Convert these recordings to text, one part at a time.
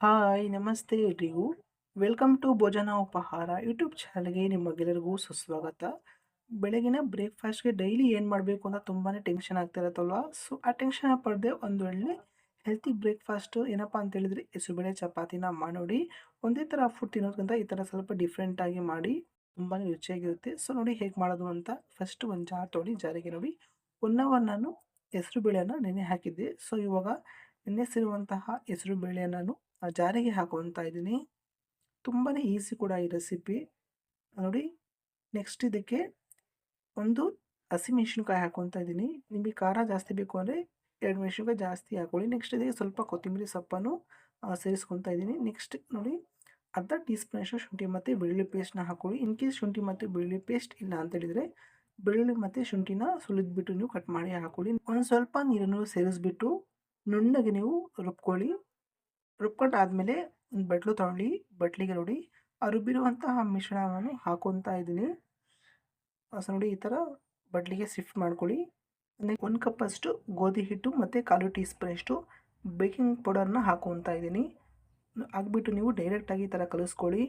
Hi ನಮಸ್ತೆ ಎಲ್ರಿಗೂ. Welcome to ಭೋಜನ ಉಪಹಾರ ಯೂಟ್ಯೂಬ್ ಚಾನಲ್‌ಗೆ ನಿಮಗೆಲ್ಲರಿಗೂ ಸುಸ್ವಾಗತ. ಬೆಳಗಿನ ಬ್ರೇಕ್‌ಫಾಸ್ಟ್‌ಗೆ ಡೈಲಿ ಏನು ಮಾಡಬೇಕು ಅಂತ ತುಂಬಾ ಟೆನ್ಷನ್ ಆಗ್ತಾ ಇರುತ್ತಲ್ವಾ? ಸೊ ಆ ಟೆನ್ಷನ್ ಪಡದೆ ಒಂದು ಒಳ್ಳೆ ಹೆಲ್ತಿ ಬ್ರೇಕ್‌ಫಾಸ್ಟು ಏನಪ್ಪಾ ಅಂತ ಹೇಳಿದ್ರೆ ಹೆಸರುಬೇಳೆ ಚಪಾತಿನ ಮಾಡಿ ನೋಡಿ. ಒಂದೇ ಥರ ಫುಡ್ ತಿನ್ನೋದ್ಕಿಂತ ಈ ಥರ ಸ್ವಲ್ಪ ಡಿಫ್ರೆಂಟಾಗಿ ಮಾಡಿ ತುಂಬಾ ರುಚಿಯಾಗಿರುತ್ತೆ. ಸೊ ನೋಡಿ ಹೇಗೆ ಮಾಡೋದು ಅಂತ. ಫಸ್ಟ್ ಒಂದು ಜಾರ್ ತೊಗೊಂಡು ಜಾರಿಗೆ ನೋಡಿ 1 ಅವರ್ ನಾನು ಹೆಸರುಬೇಳೆನ ನೆನೆ ಹಾಕಿದ್ದೆ. ಸೊ ಇವಾಗ ನೆನೆಸಿರುವಂತಹ ಹೆಸರುಬೇಳೆ ನಾನು ಜಾರಿಗೆ ಹಾಕೊತಾ ಇದ್ದೀನಿ. ತುಂಬಾ ಈಸಿ ಕೂಡ ಈ ರೆಸಿಪಿ ನೋಡಿ. ನೆಕ್ಸ್ಟ್ ಇದಕ್ಕೆ ಒಂದು ಹಸಿಮೆಣಸಿನಕಾಯಿ ಹಾಕೊತಾ ಇದ್ದೀನಿ. ನಿಮಗೆ ಖಾರ ಜಾಸ್ತಿ ಬೇಕು ಅಂದರೆ 2 ಮೆಣಸಿನಕಾಯಿ ಜಾಸ್ತಿ ಹಾಕೊಳ್ಳಿ. ನೆಕ್ಸ್ಟ್ ಇದಕ್ಕೆ ಸ್ವಲ್ಪ ಕೊತ್ತಂಬರಿ ಸೊಪ್ಪನ್ನು ಸೇರಿಸ್ಕೊತಾ ಇದ್ದೀನಿ. ನೆಕ್ಸ್ಟ್ ನೋಡಿ ಅರ್ಧ ಟೀ ಸ್ಪೂನಷ್ಟು ಶುಂಠಿ ಮತ್ತು ಬೆಳ್ಳುಳ್ಳಿ ಪೇಸ್ಟ್‌ನ ಹಾಕೊಳ್ಳಿ. ಇನ್ ಕೇಸ್ ಶುಂಠಿ ಮತ್ತು ಬೆಳ್ಳುಳ್ಳಿ ಪೇಸ್ಟ್ ಇಲ್ಲ ಅಂತ ಹೇಳಿದರೆ ಬೆಳ್ಳುಳ್ಳಿ ಮತ್ತು ಶುಂಠಿನ ಸುಲಿದ್ಬಿಟ್ಟು ನೀವು ಕಟ್ ಮಾಡಿ ಹಾಕೊಳ್ಳಿ. ಒಂದು ಸ್ವಲ್ಪ ನೀರನ್ನು ಸೇರಿಸ್ಬಿಟ್ಟು ನುಣ್ಣಗೆ ನೀವು ರುಬ್ಕೊಳ್ಳಿ. ರುಬ್ಕೊಂಡಾದ್ಮೇಲೆ ಒಂದು ಬಟ್ಲು ತಗೊಳ್ಳಿ. ಬಟ್ಲಿಗೆ ನೋಡಿ ಆ ರುಬ್ಬಿರುವಂತಹ ಮಿಶ್ರಣವನ್ನು ಹಾಕೊತಾ ಇದ್ದೀನಿ. ಸೊ ನೋಡಿ ಈ ಥರ ಬಟ್ಲಿಗೆ ಶಿಫ್ಟ್ ಮಾಡ್ಕೊಳ್ಳಿ. 1 ಕಪ್ಪಷ್ಟು ಗೋಧಿ ಹಿಟ್ಟು ಮತ್ತು 1/4 ಟೀ ಸ್ಪೂನಷ್ಟು ಬೇಕಿಂಗ್ ಪೌಡರ್ನ ಹಾಕೊತಾ ಇದ್ದೀನಿ. ಹಾಕ್ಬಿಟ್ಟು ನೀವು ಡೈರೆಕ್ಟಾಗಿ ಈ ಥರ ಕಲಿಸ್ಕೊಳ್ಳಿ.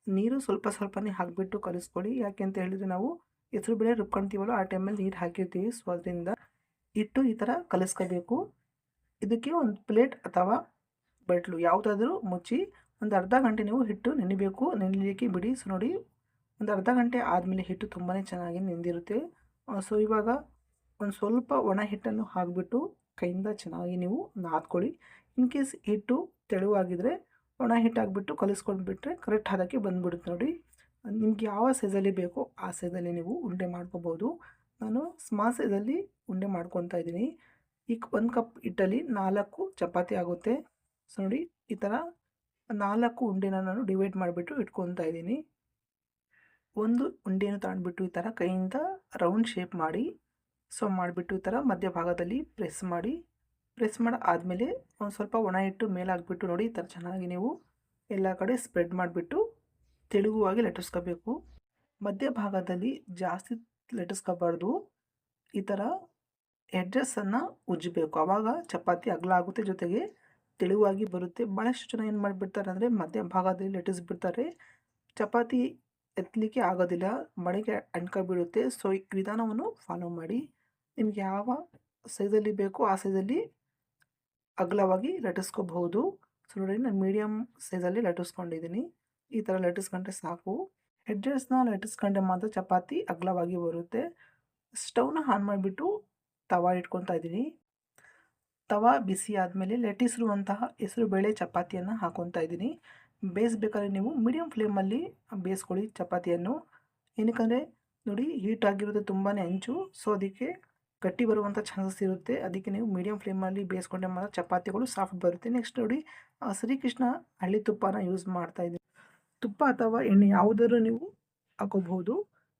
ನೀರು ಸ್ವಲ್ಪ ಸ್ವಲ್ಪನೇ ಹಾಕಿಬಿಟ್ಟು ಕಲಿಸ್ಕೊಳ್ಳಿ. ಯಾಕೆ ಅಂತ ಹೇಳಿದರೆ ನಾವು ಹೆಸರುಬೇಳೆ ರುಬ್ಕೊಳ್ತೀವಲ್ಲ ಆ ಟೈಮಲ್ಲಿ ನೀರು ಹಾಕಿರ್ತೀವಿ. ಸೊ ಅದರಿಂದ ಹಿಟ್ಟು ಈ ಥರ ಕಲಿಸ್ಕೋಬೇಕು. ಇದಕ್ಕೆ ಒಂದು ಪ್ಲೇಟ್ ಅಥವಾ ಬಟ್ಲು ಯಾವುದಾದ್ರೂ ಮುಚ್ಚಿ ಒಂದು ಅರ್ಧ ಗಂಟೆ ನೀವು ಹಿಟ್ಟು ನೆನಿಬೇಕು. ನೆನೆಲಿಕ್ಕೆ ಬಿಡಿ. ಸೊ ನೋಡಿ ಒಂದು ಅರ್ಧ ಗಂಟೆ ಆದಮೇಲೆ ಹಿಟ್ಟು ತುಂಬಾ ಚೆನ್ನಾಗಿ ನೆಂದಿರುತ್ತೆ. ಸೊ ಇವಾಗ ಒಂದು ಸ್ವಲ್ಪ ಒಣ ಹಿಟ್ಟನ್ನು ಹಾಕಿಬಿಟ್ಟು ಕೈಯಿಂದ ಚೆನ್ನಾಗಿ ನೀವು ನಾದ್ಕೊಳ್ಳಿ. ಇನ್ ಕೇಸ್ ಹಿಟ್ಟು ತೆಳುವಾಗಿದ್ದರೆ ಒಣ ಹಿಟ್ಟು ಹಾಕ್ಬಿಟ್ಟು ಕಲಿಸ್ಕೊಂಡ್ಬಿಟ್ರೆ ಕರೆಕ್ಟ್ ಹದಕ್ಕೆ ಬಂದುಬಿಡುತ್ತೆ ನೋಡಿ. ನಿಮ್ಗೆ ಯಾವ ಸೈಜಲ್ಲಿ ಬೇಕೋ ಆ ಸೈಜಲ್ಲಿ ನೀವು ಉಂಡೆ ಮಾಡ್ಕೋಬೋದು. ನಾನು ಸ್ಮಾಲ್ ಸೈಜಲ್ಲಿ ಉಂಡೆ ಮಾಡ್ಕೊತಾ ಇದ್ದೀನಿ. ಈಗ 1 ಕಪ್ ಹಿಟ್ಟಲ್ಲಿ 4 ಚಪಾತಿ ಆಗುತ್ತೆ. ಸೊ ನೋಡಿ ಈ ಥರ 4 ಉಂಡೆನ ನಾನು ಡಿವೈಡ್ ಮಾಡಿಬಿಟ್ಟು ಇಟ್ಕೊತಾ ಇದ್ದೀನಿ. ಒಂದು ಉಂಡೆಯನ್ನು ತಗೊಂಡ್ಬಿಟ್ಟು ಈ ಥರ ಕೈಯಿಂದ ರೌಂಡ್ ಶೇಪ್ ಮಾಡಿ, ಸೊ ಮಾಡಿಬಿಟ್ಟು ಈ ಥರ ಮಧ್ಯಭಾಗದಲ್ಲಿ ಪ್ರೆಸ್ ಮಾಡಿ ಆದಮೇಲೆ ಒಂದು ಸ್ವಲ್ಪ ಒಣ ಹಿಟ್ಟು ಮೇಲೆ ಹಾಕ್ಬಿಟ್ಟು ನೋಡಿ ಈ ಥರ ಚೆನ್ನಾಗಿ ನೀವು ಎಲ್ಲ ಕಡೆ ಸ್ಪ್ರೆಡ್ ಮಾಡಿಬಿಟ್ಟು ತೆಳುವಾಗಿ ಲಟ್ಟಿಸ್ಕೋಬೇಕು. ಮಧ್ಯಭಾಗದಲ್ಲಿ ಜಾಸ್ತಿ ಲಟ್ಟಿಸ್ಕೋಬಾರ್ದು. ಈ ಥರ ಎಡ್ಜಸ್ಸನ್ನು ಉಜ್ಜಬೇಕು. ಆವಾಗ ಚಪಾತಿ ಅಗಲ ಆಗುತ್ತೆ, ಜೊತೆಗೆ ತೆಳುವಾಗಿ ಬರುತ್ತೆ. ಭಾಳಷ್ಟು ಜನ ಏನು ಮಾಡಿಬಿಡ್ತಾರೆ ಅಂದರೆ ಮಧ್ಯಭಾಗದಲ್ಲಿ ಲಟ್ಟಿಸ್ಬಿಡ್ತಾರೆ. ಚಪಾತಿ ಎತ್ತಲಿಕ್ಕೆ ಆಗೋದಿಲ್ಲ, ಮಡಿಗೆ ಅಂಟ್ಕೊಬಿಡುತ್ತೆ. ಸೊ ಈ ವಿಧಾನವನ್ನು ಫಾಲೋ ಮಾಡಿ. ನಿಮ್ಗೆ ಯಾವ ಸೈಜಲ್ಲಿ ಬೇಕೋ ಆ ಸೈಜಲ್ಲಿ ಅಗಲವಾಗಿ ಲಟ್ಟಿಸ್ಕೋಬಹುದು. ಸೊ ನೋಡಿ ನಾನು ಮೀಡಿಯಮ್ ಸೈಜಲ್ಲಿ ಲಟ್ಟಿಸ್ಕೊಂಡಿದ್ದೀನಿ. ಈ ಥರ ಲಟ್ಟಿಸ್ಕೊಂಡ್ರೆ ಸಾಕು. ಎಡ್ಜಸ್ನ ಲಟ್ಟಿಸ್ಕೊಂಡ್ರೆ ಮಾತ್ರ ಚಪಾತಿ ಅಗಲವಾಗಿ ಬರುತ್ತೆ. ಸ್ಟವ್ನ ಆನ್ ಮಾಡಿಬಿಟ್ಟು ತವಾ ಇಟ್ಕೊತಾ ಇದ್ದೀನಿ. ತವಾ ಬಿಸಿ ಆದಮೇಲೆ ಲಟ್ಟಿಸಿರುವಂತಹ ಹೆಸರುಬೇಳೆ ಚಪಾತಿಯನ್ನು ಹಾಕೊತಾ ಇದ್ದೀನಿ. ಬೇಯಿಸ್ಬೇಕಾದ್ರೆ ನೀವು ಮೀಡಿಯಮ್ ಫ್ಲೇಮಲ್ಲಿ ಬೇಯಿಸ್ಕೊಳ್ಳಿ ಚಪಾತಿಯನ್ನು. ಏನಕ್ಕಂದರೆ ನೋಡಿ ಹೀಟ್ ಆಗಿರುತ್ತೆ ತುಂಬಾ ಹಂಚು. ಸೊ ಅದಕ್ಕೆ ಗಟ್ಟಿ ಬರುವಂಥ ಚಾನ್ಸಸ್ ಇರುತ್ತೆ. ಅದಕ್ಕೆ ನೀವು ಮೀಡಿಯಮ್ ಫ್ಲೇಮಲ್ಲಿ ಬೇಯಿಸ್ಕೊಂಡ್ರೆ ಮಾತ್ರ ಚಪಾತಿಗಳು ಸಾಫ್ಟ್ ಬರುತ್ತೆ. ನೆಕ್ಸ್ಟ್ ನೋಡಿ ಶ್ರೀಕೃಷ್ಣ ಹಳ್ಳಿ ತುಪ್ಪನ ಯೂಸ್ ಮಾಡ್ತಾ ಇದ್ದೀನಿ. ತುಪ್ಪ ಅಥವಾ ಎಣ್ಣೆ ಯಾವುದಾದ್ರೂ ನೀವು ಹಾಕೋಬಹುದು.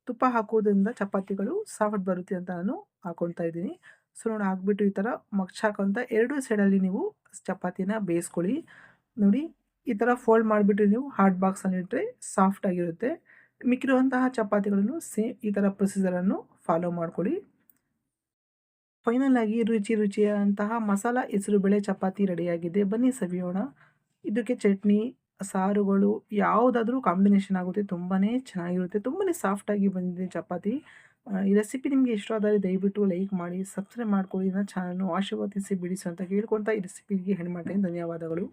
ತುಪ್ಪ ಹಾಕೋದ್ರಿಂದ ಚಪಾತಿಗಳು ಸಾಫ್ಟ್ ಬರುತ್ತೆ ಅಂತ ನಾನು ಹಾಕೊತಾ ಇದ್ದೀನಿ. ಸೊ ನೋಡಿ ಹಾಕ್ಬಿಟ್ಟು ಈ ಥರ ಮಗ್ಚಾಕೊಂತ 2 ಸೈಡಲ್ಲಿ ನೀವು ಚಪಾತಿನ ಬೇಯಿಸ್ಕೊಳ್ಳಿ. ನೋಡಿ ಈ ಥರ ಫೋಲ್ಡ್ ಮಾಡಿಬಿಟ್ಟು ನೀವು ಹಾಟ್ ಬಾಕ್ಸಲ್ಲಿ ಇಟ್ಟರೆ ಸಾಫ್ಟಾಗಿರುತ್ತೆ. ಮಿಕ್ಕಿರುವಂತಹ ಚಪಾತಿಗಳನ್ನು ಸೇಮ್ ಈ ಥರ ಪ್ರೊಸೀಜರನ್ನು ಫಾಲೋ ಮಾಡ್ಕೊಳ್ಳಿ. ಫೈನಲ್ ಆಗಿ ರುಚಿಯಾದಂತಹ ಮಸಾಲ ಹೆಸರುಬೇಳೆ ಚಪಾತಿ ರೆಡಿಯಾಗಿದೆ. ಬನ್ನಿ ಸವಿಯೋಣ. ಇದಕ್ಕೆ ಚಟ್ನಿ, ಸಾರುಗಳು ಯಾವುದಾದ್ರೂ ಕಾಂಬಿನೇಷನ್ ಆಗುತ್ತೆ. ತುಂಬಾ ಚೆನ್ನಾಗಿರುತ್ತೆ. ತುಂಬಾ ಸಾಫ್ಟಾಗಿ ಬಂದಿದೆ ಚಪಾತಿ. ಈ ರೆಸಿಪಿ ನಿಮಗೆ ಇಷ್ಟವಾದರೆ ದಯವಿಟ್ಟು ಲೈಕ್ ಮಾಡಿ, ಸಬ್ಸ್ಕ್ರೈಬ್ ಮಾಡ್ಕೊಳ್ಳಿ. ನನ್ನ ಚಾನಲ್‌ನ್ನು ಆಶೀರ್ವದಿಸಿ ಬಿಡಿಸಿ ಅಂತ ಕೇಳ್ಕೊಳ್ತಾ ಈ ರೆಸಿಪಿಗೆ ಹೆಣ್ಣು ಮಾಡ್ತೀನಿ. ಧನ್ಯವಾದಗಳು.